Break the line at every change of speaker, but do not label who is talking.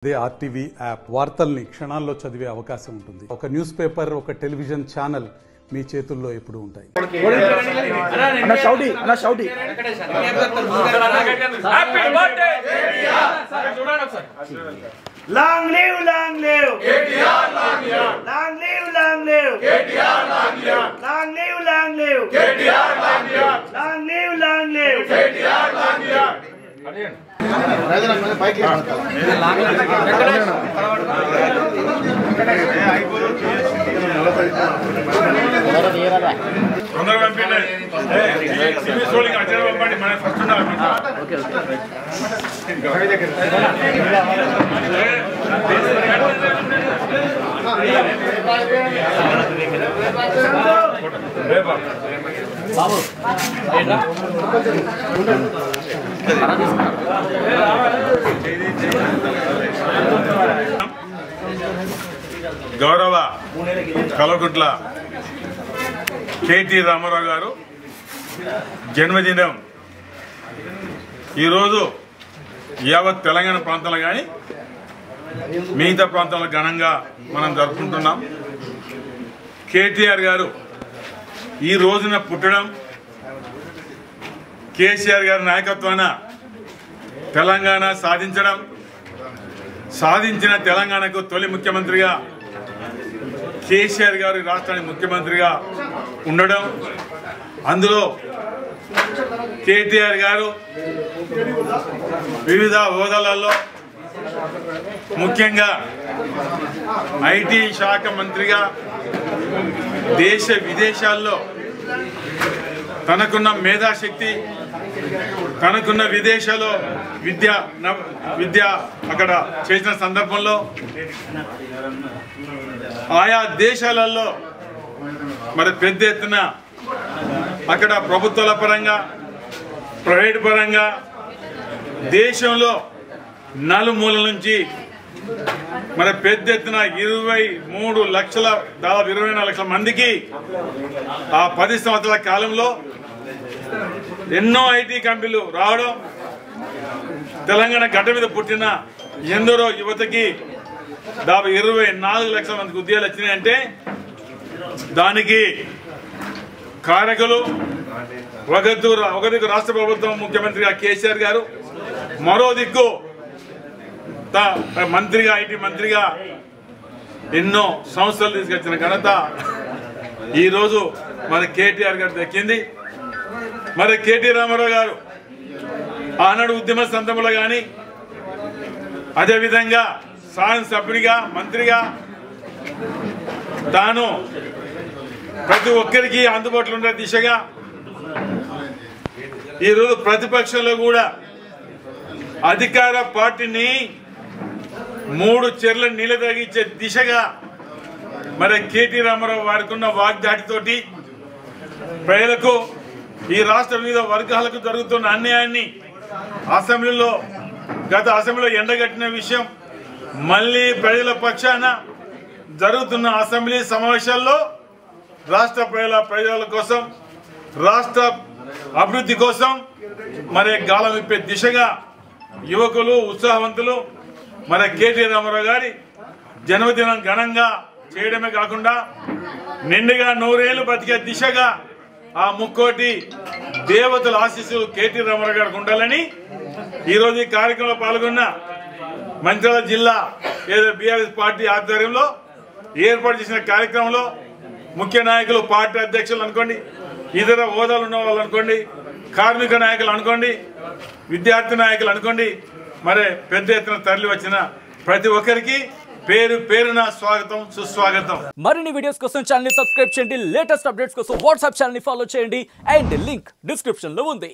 అదే RTV app వార్తల్ని క్షణాల్లో చదివే అవకాశం ఉంటుంది. ఒక న్యూస్ పేపర్, ఒక టెలివిజన్ ఛానల్ మీ చేతుల్లో ఎప్పుడు ఉంటాయి.
Long live, long live. KTR, long live. Long live, long live. KTR, long live. Long live, long live. KTR, long live. Long live, long live. KTR, long live.
గౌరవ Kalvakuntla KT Ramarao గారు జన్మదినం ఈరోజు యావత్ తెలంగాణ ప్రాంతంలో కానీ మిగతా ప్రాంతాల్లో ఘనంగా మనం జరుపుకుంటున్నాం. కేటీఆర్ గారు ఈ రోజున పుట్టడం, కేసీఆర్ గారి నాయకత్వాన తెలంగాణ సాధించిన తెలంగాణకు తొలి ముఖ్యమంత్రిగా కేసీఆర్ గారు రాష్ట్రానికి ముఖ్యమంత్రిగా ఉండడం, అందులో కేటీఆర్ గారు వివిధ హోదాలలో ముఖ్యంగా ఐటీ శాఖ మంత్రిగా దేశ విదేశాల్లో తనకున్న మేధాశక్తి, తనకున్న విదేశాల్లో విద్య అక్కడ చేసిన సందర్భంలో ఆయా దేశాలలో మరి పెద్ద ఎత్తున అక్కడ ప్రభుత్వాల పరంగా, ప్రైవేట్ పరంగా దేశంలో నలుమూల నుంచి మరి పెద్ద ఎత్తున 23 లక్షల, దాదాపు 24 లక్షల మందికి ఆ 10 సంవత్సరాల కాలంలో ఎన్నో ఐటీ కంపెనీలు రావడం, తెలంగాణ గడ్డ మీద పుట్టిన ఎందరో యువతకి దాదాపు 24 లక్షల మందికి ఉద్యోగాలు వచ్చినాయంటే దానికి కారకులు ఒక దిక్కు రాష్ట్ర ప్రభుత్వం ముఖ్యమంత్రిగా కేసీఆర్ గారు, మరో దిక్కు మంత్రిగా, ఐటీ మంత్రిగా ఎన్నో సంస్థలు తీసుకొచ్చిన ఘనత ఈరోజు మరి కేటీఆర్ గారు దక్కింది. మరి కేటీ రామారావు గారు ఆనాడు ఉద్యమ సందర్భంలో కానీ, అదేవిధంగా శాసనసభ్యునిగా, మంత్రిగా తాను ప్రతి ఒక్కరికి అందుబాటులో ఉండే దిశగా ఈరోజు ప్రతిపక్షంలో కూడా అధికార పార్టీని 3 చెర్ల నీళ్ళ తగ్గించే దిశగా మరి కేటీ రామారావు వారికి ఉన్న వాగ్దాటితోటి ప్రజలకు, ఈ రాష్ట్ర వివిధ వర్గాలకు జరుగుతున్న అన్యాయాన్ని గత అసెంబ్లీలో ఎండగట్టిన విషయం, మళ్ళీ ప్రజల పక్షాన జరుగుతున్న అసెంబ్లీ సమావేశాల్లో రాష్ట్ర ప్రజల కోసం, రాష్ట్ర అభివృద్ధి కోసం మరి గాలం విప్పే దిశగా యువకులు, ఉత్సాహవంతులు మరి కేటీ రామారావు గారి జన్మదినం ఘనంగా చేయడమే కాకుండా నిండుగా 100 ఏళ్లు బతికే దిశగా ఆ ముక్కోటి దేవతల ఆశీస్సులు కేటీ రామారావు గారికి ఉండాలని ఈరోజు ఈ కార్యక్రమంలో పాల్గొన్న మంచిర్యాల జిల్లా బీఆర్ఎస్ పార్టీ ఆధ్వర్యంలో ఏర్పాటు చేసిన కార్యక్రమంలో ముఖ్య నాయకులు, పార్టీ అధ్యక్షులు అనుకోండి, ఇతర హోదాలు ఉన్న వాళ్ళు అనుకోండి, కార్మిక నాయకులు అనుకోండి, విద్యార్థి నాయకులు అనుకోండి, మరి పెద్ద ఎత్తున తరలి వచ్చిన ప్రతి ఒక్కరికి పేరు పేరున స్వాగతం, సుస్వాగతం.
మరిన్ని వీడియోస్ కోసం ఛానల్ ని సబ్స్క్రైబ్ చేయండి. లేటెస్ట్ అప్డేట్స్ కోసం వాట్సాప్ ఛానల్ ని ఫాలో చేయండి. అండ్ లింక్ డిస్క్రిప్షన్ లో ఉంది.